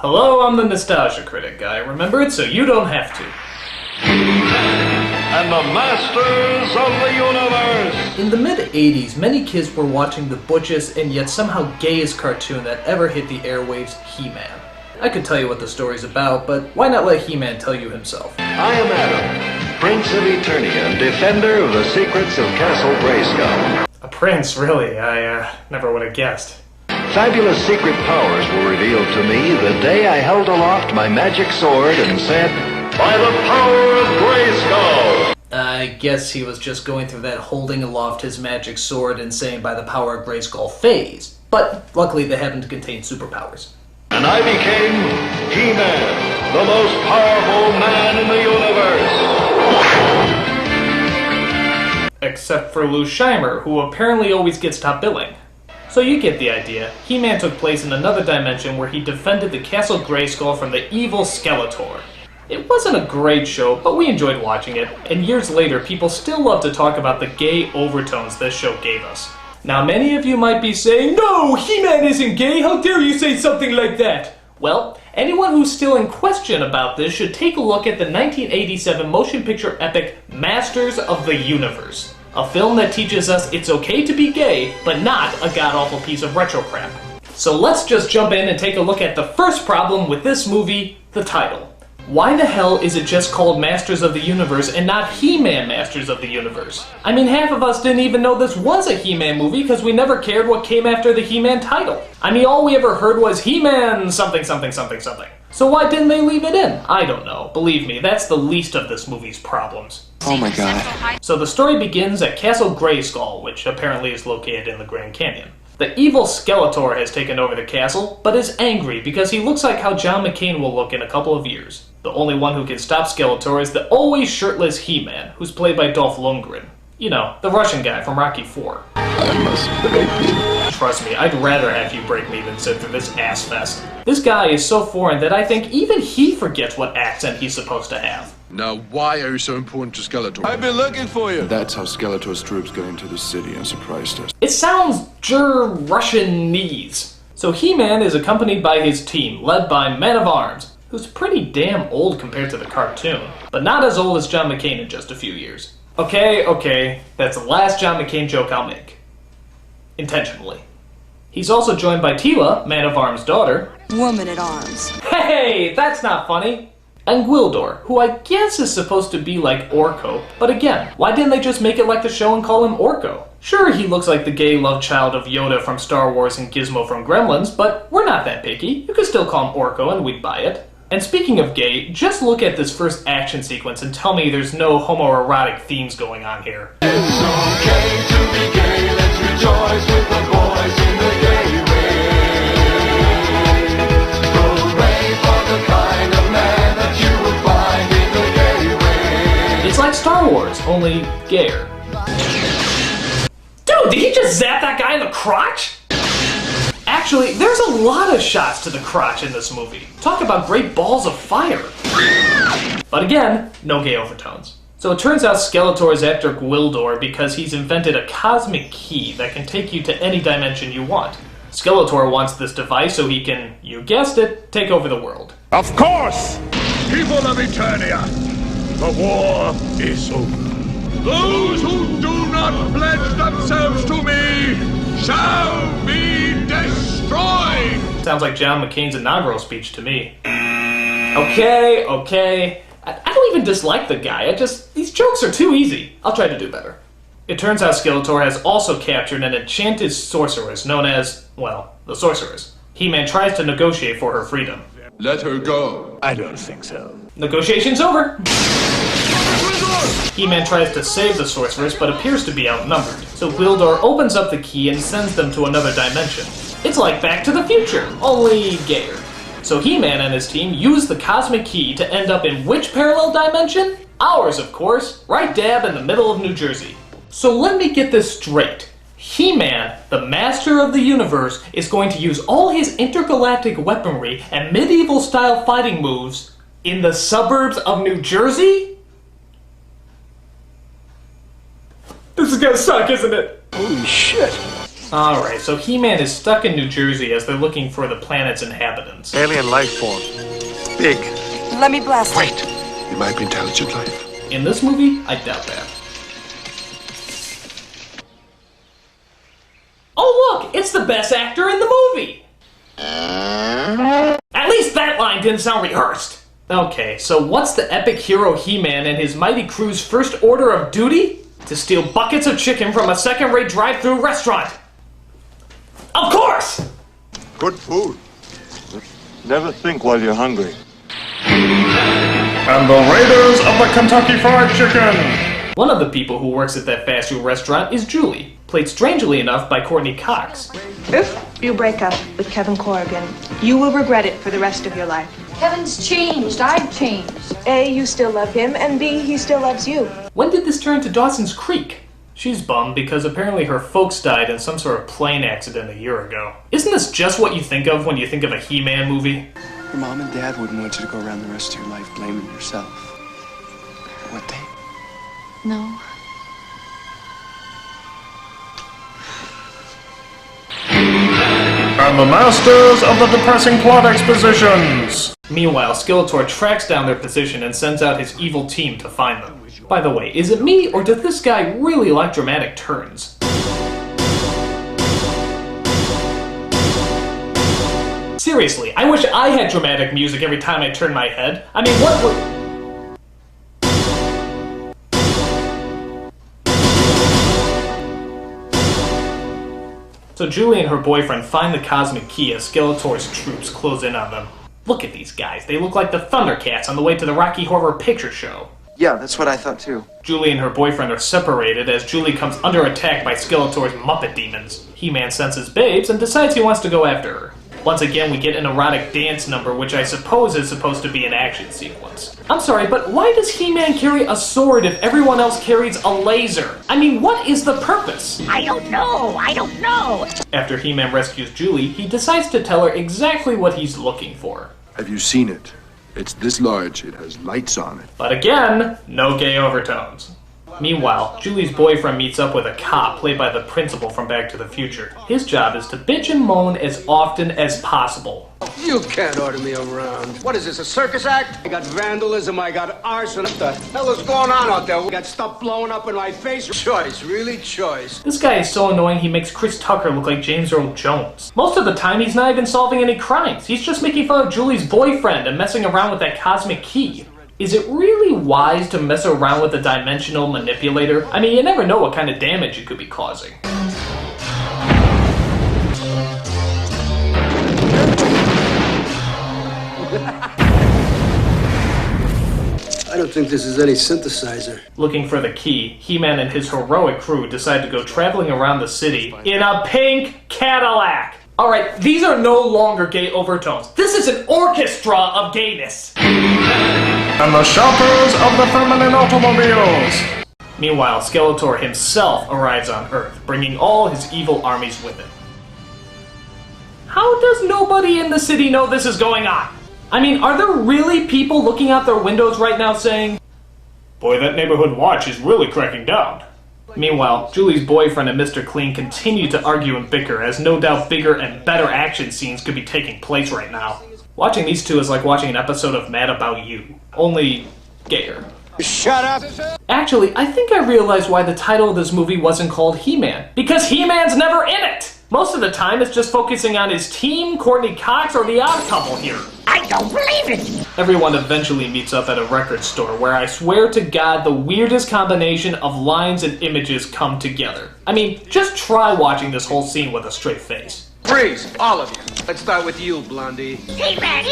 Hello, I'm the Nostalgia Critic guy. Remember it so you don't have to. And the Masters of the Universe! In the mid-'80s, many kids were watching the butchest and yet somehow gayest cartoon that ever hit the airwaves, He-Man. I could tell you what the story's about, but why not let He-Man tell you himself? I am Adam, Prince of Eternia and defender of the secrets of Castle Grayskull. A prince, really? I never would have guessed. Fabulous secret powers were revealed to me the day I held aloft my magic sword and said, "By the power of Grayskull!" I guess he was just going through that holding aloft his magic sword and saying "by the power of Grayskull" phase. But luckily they happen to contain superpowers. And I became He-Man, the most powerful man in the universe. Except for Lou Scheimer, who apparently always gets top billing. So you get the idea. He-Man took place in another dimension where he defended the Castle Grayskull from the evil Skeletor. It wasn't a great show, but we enjoyed watching it, and years later people still love to talk about the gay overtones this show gave us. Now many of you might be saying, "No, He-Man isn't gay, how dare you say something like that?" Well, anyone who's still in question about this should take a look at the 1987 motion picture epic Masters of the Universe. A film that teaches us it's okay to be gay, but not a god-awful piece of retro crap. So let's just jump in and take a look at the first problem with this movie, the title. Why the hell is it just called Masters of the Universe and not He-Man Masters of the Universe? I mean, half of us didn't even know this was a He-Man movie because we never cared what came after the He-Man title. I mean, all we ever heard was He-Man something something something something. So why didn't they leave it in? I don't know. Believe me, that's the least of this movie's problems. Oh my god. So the story begins at Castle Grayskull, which apparently is located in the Grand Canyon. The evil Skeletor has taken over the castle, but is angry because he looks like how John McCain will look in a couple of years. The only one who can stop Skeletor is the always shirtless He-Man, who's played by Dolph Lundgren. You know, the Russian guy from Rocky IV. I must break you. Trust me, I'd rather have you break me than sit through this ass fest. This guy is so foreign that I think even he forgets what accent he's supposed to have. Now, why are you so important to Skeletor? I've been looking for you. That's how Skeletor's troops got into the city and surprised us. It sounds Russianese. So He-Man is accompanied by his team, led by Man-of-Arms, who's pretty damn old compared to the cartoon, but not as old as John McCain in just a few years. Okay, that's the last John McCain joke I'll make. Intentionally. He's also joined by Teela, Man-of-Arms' daughter. Woman-at-Arms. Hey, that's not funny! And Gwildor, who I guess is supposed to be like Orko, but again, why didn't they just make it like the show and call him Orko? Sure, he looks like the gay love child of Yoda from Star Wars and Gizmo from Gremlins, but we're not that picky. You could still call him Orko and we'd buy it. And speaking of gay, just look at this first action sequence and tell me there's no homoerotic themes going on here. It's okay to be gay, let's rejoice with the boys in the gay ring. Hooray for the kind of man that you will find in the gay ring. It's like Star Wars, only gayer. Dude, did he just zap that guy in the crotch? Actually, there's a lot of shots to the crotch in this movie. Talk about great balls of fire. But again, no gay overtones. So it turns out Skeletor is after Gwildor because he's invented a cosmic key that can take you to any dimension you want. Skeletor wants this device so he can, you guessed it, take over the world. Of course! People of Eternia, the war is over. Those who do not pledge themselves to me shall be destroyed! Sounds like John McCain's inaugural speech to me. Okay. I don't even dislike the guy, these jokes are too easy. I'll try to do better. It turns out Skeletor has also captured an enchanted sorceress known as, well, the Sorceress. He-Man tries to negotiate for her freedom. Let her go. I don't think so. Negotiation's over! He-Man tries to save the sorceress, but appears to be outnumbered. So Gwildor opens up the key and sends them to another dimension. It's like Back to the Future, only gayer. So He-Man and his team use the cosmic key to end up in which parallel dimension? Ours, of course, right dab in the middle of New Jersey. So let me get this straight. He-Man, the master of the universe, is going to use all his intergalactic weaponry and medieval-style fighting moves in the suburbs of New Jersey? This is gonna suck, isn't it? Holy shit. Alright, so He-Man is stuck in New Jersey as they're looking for the planet's inhabitants. Alien life form. Big. Let me blast it. Wait. It might be intelligent life. In this movie, I doubt that. Oh look, it's the best actor in the movie! At least that line didn't sound rehearsed. Okay, so what's the epic hero He-Man and his mighty crew's first order of duty? To steal buckets of chicken from a second-rate drive-thru restaurant. Of course! Good food. Never think while you're hungry. And the Raiders of the Kentucky Fried Chicken! One of the people who works at that fast food restaurant is Julie, played strangely enough by Courtney Cox. If you break up with Kevin Corrigan, you will regret it for the rest of your life. Kevin's changed. I've changed. A, you still love him, and B, he still loves you. When did this turn to Dawson's Creek? She's bummed because apparently her folks died in some sort of plane accident a year ago. Isn't this just what you think of when you think of a He-Man movie? Your mom and dad wouldn't want you to go around the rest of your life blaming yourself. Would they? No. And the masters of the depressing plot expositions! Meanwhile, Skeletor tracks down their position and sends out his evil team to find them. By the way, is it me, or does this guy really like dramatic turns? Seriously, I wish I had dramatic music every time I turn my head. I mean, what would... So Julie and her boyfriend find the Cosmic Key as Skeletor's troops close in on them. Look at these guys, they look like the Thundercats on the way to the Rocky Horror Picture Show. Yeah, that's what I thought too. Julie and her boyfriend are separated as Julie comes under attack by Skeletor's Muppet demons. He-Man senses Babes and decides he wants to go after her. Once again, we get an erotic dance number, which I suppose is supposed to be an action sequence. I'm sorry, but why does He-Man carry a sword if everyone else carries a laser? I mean, what is the purpose? I don't know. After He-Man rescues Julie, he decides to tell her exactly what he's looking for. Have you seen it? It's this large. It has lights on it. But again, no gay overtones. Meanwhile, Julie's boyfriend meets up with a cop played by the principal from Back to the Future. His job is to bitch and moan as often as possible. You can't order me around. What is this, a circus act? I got vandalism, I got arson. What the hell is going on out there? We got stuff blowing up in my face. Choice, really choice. This guy is so annoying he makes Chris Tucker look like James Earl Jones. Most of the time he's not even solving any crimes. He's just making fun of Julie's boyfriend and messing around with that cosmic key. Is it really wise to mess around with a dimensional manipulator? I mean, you never know what kind of damage you could be causing. I don't think this is any synthesizer. Looking for the key, He-Man and his heroic crew decide to go traveling around the city in a pink Cadillac. Alright, these are no longer gay overtones. This is an orchestra of gayness. And the shoppers of the feminine automobiles! Meanwhile, Skeletor himself arrives on Earth, bringing all his evil armies with him. How does nobody in the city know this is going on? I mean, are there really people looking out their windows right now saying, "Boy, that neighborhood watch is really cracking down"? Meanwhile, Julie's boyfriend and Mr. Clean continue to argue and bicker, as no doubt bigger and better action scenes could be taking place right now. Watching these two is like watching an episode of Mad About You, only gayer. Shut up! Actually, I think I realized why the title of this movie wasn't called He-Man. Because He-Man's never in it! Most of the time, it's just focusing on his team, Courtney Cox, or the odd couple here. I don't believe it. Everyone eventually meets up at a record store where I swear to God the weirdest combination of lines and images come together. I mean, just try watching this whole scene with a straight face. Freeze, all of you. Let's start with you, Blondie. He-Man!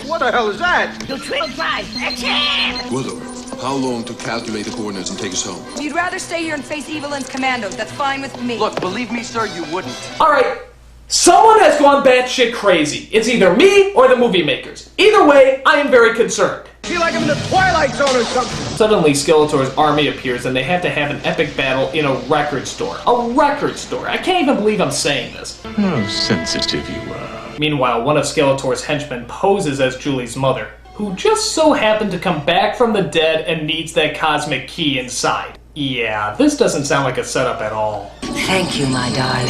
What the hell is that? You triple five. That's him. Willow, how long to calculate the coordinates and take us home? If you'd rather stay here and face Evelyn's commandos, that's fine with me. Look, believe me, sir, you wouldn't. Alright, someone has gone batshit crazy. It's either me or the movie makers. Either way, I am very concerned. Feel like I'm in the Twilight Zone or something. Suddenly, Skeletor's army appears and they have to have an epic battle in a record store. A record store! I can't even believe I'm saying this. How sensitive you are. Meanwhile, one of Skeletor's henchmen poses as Julie's mother, who just so happened to come back from the dead and needs that cosmic key inside. Yeah, this doesn't sound like a setup at all. Thank you, my darling.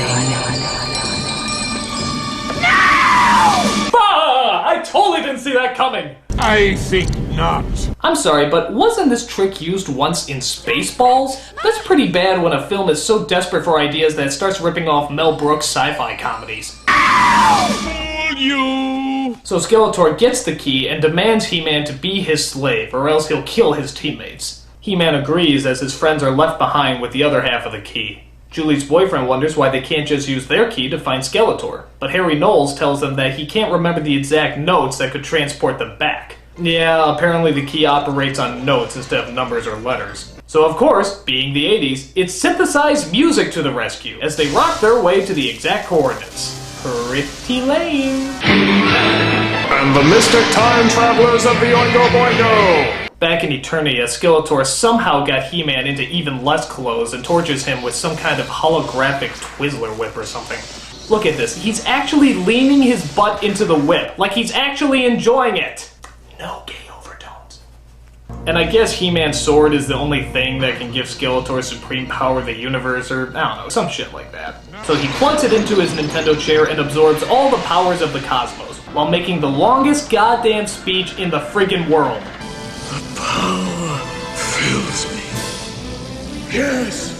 Ah! I totally didn't see that coming! I think not. I'm sorry, but wasn't this trick used once in Spaceballs? That's pretty bad when a film is so desperate for ideas that it starts ripping off Mel Brooks sci-fi comedies. Fool you! So Skeletor gets the key and demands He-Man to be his slave, or else he'll kill his teammates. He-Man agrees as his friends are left behind with the other half of the key. Julie's boyfriend wonders why they can't just use their key to find Skeletor, but Harry Knowles tells them that he can't remember the exact notes that could transport them back. Yeah, apparently the key operates on notes instead of numbers or letters. So of course, being the 80s, it's synthesized music to the rescue as they rock their way to the exact coordinates. Pretty lame. And the mystic time travelers of the Oingo Boingo! Back in Eternia, Skeletor somehow got He-Man into even less clothes and tortures him with some kind of holographic Twizzler whip or something. Look at this, he's actually leaning his butt into the whip, like he's actually enjoying it. No gay overtones. And I guess He-Man's sword is the only thing that can give Skeletor supreme power of the universe, or I don't know, some shit like that. So he plugs it into his Nintendo chair and absorbs all the powers of the cosmos, while making the longest goddamn speech in the friggin' world. The power fills me. Yes,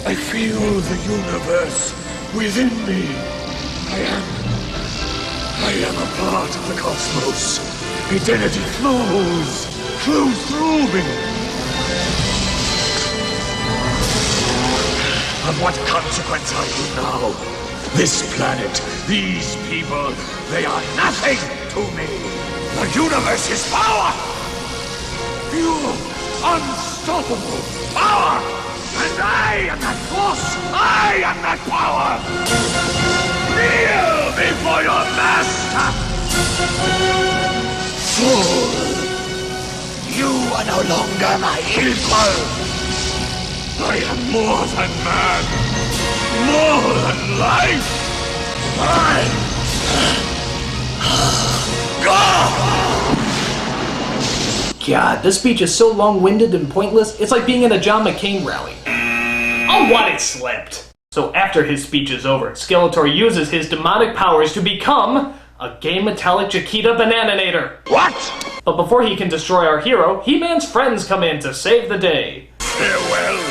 I feel the universe within me. I am a part of the cosmos. Identity flows through me. Of what consequence are you now? This planet, these people, they are nothing to me. The universe is power! Pure, unstoppable power! And I am that force! I am that power! Kneel before your master! Fool! You are no longer my equal! I am more than man! More than life! God, this speech is so long-winded and pointless, it's like being in a John McCain rally. Oh, what, it slipped! So after his speech is over, Skeletor uses his demonic powers to become a gay metallic Chiquita Bananator. What? But before he can destroy our hero, He-Man's friends come in to save the day. Farewell,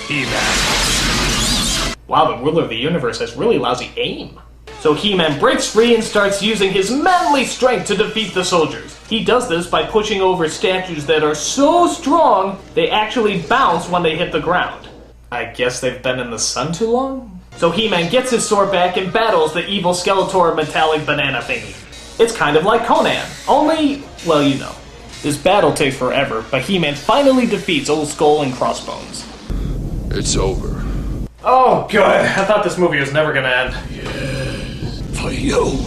He-Man. Wow, the ruler of the universe has really lousy aim. So He-Man breaks free and starts using his manly strength to defeat the soldiers. He does this by pushing over statues that are so strong, they actually bounce when they hit the ground. I guess they've been in the sun too long? So He-Man gets his sword back and battles the evil Skeletor metallic banana thingy. It's kind of like Conan, only, well, you know. This battle takes forever, but He-Man finally defeats Old Skull and Crossbones. It's over. Oh, good. I thought this movie was never gonna end. For you.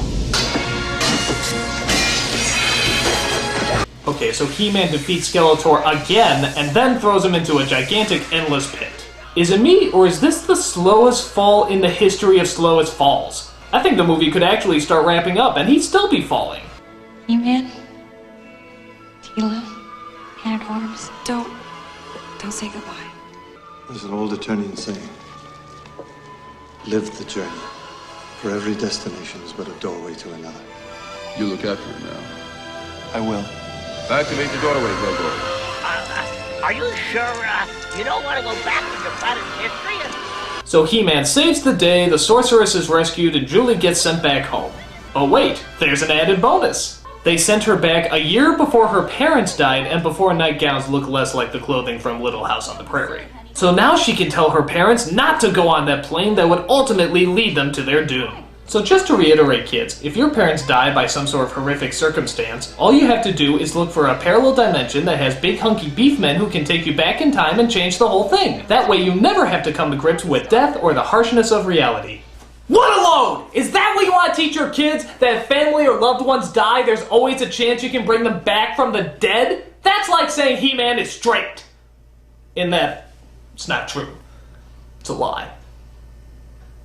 Okay, so He-Man defeats Skeletor again, and then throws him into a gigantic, endless pit. Is it me, or is this the slowest fall in the history of slowest falls? I think the movie could actually start ramping up, and he'd still be falling. He-Man? Tila? Man at Arms? Don't say goodbye. There's an old Eternian saying. Live the journey. For every destination is but a doorway to another. You look after him now. I will. Activate the doorway, Gregor. Are you sure, you don't want to go back to your planet's history? So He-Man saves the day, the sorceress is rescued, and Julie gets sent back home. Oh wait, there's an added bonus. They sent her back a year before her parents died and before nightgowns look less like the clothing from Little House on the Prairie. So now she can tell her parents not to go on that plane that would ultimately lead them to their doom. So just to reiterate, kids, if your parents die by some sort of horrific circumstance, all you have to do is look for a parallel dimension that has big hunky beef men who can take you back in time and change the whole thing. That way you never have to come to grips with death or the harshness of reality. What a load! Is that what you want to teach your kids? That if family or loved ones die, there's always a chance you can bring them back from the dead? That's like saying He-Man is straight. In that, it's not true. It's a lie.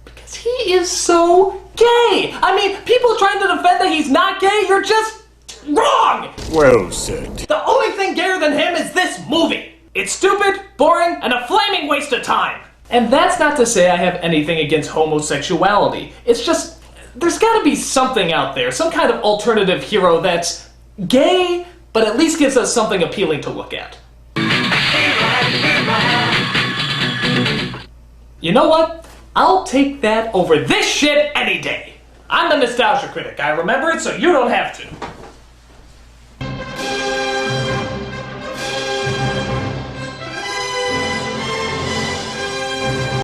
Because he is so gay! I mean, people trying to defend that he's not gay, you're just wrong! Well said. The only thing gayer than him is this movie! It's stupid, boring, and a flaming waste of time. And that's not to say I have anything against homosexuality. It's just, there's gotta be something out there, some kind of alternative hero that's gay, but at least gives us something appealing to look at. You know what? I'll take that over this shit any day. I'm the Nostalgia Critic. I remember it so you don't have to.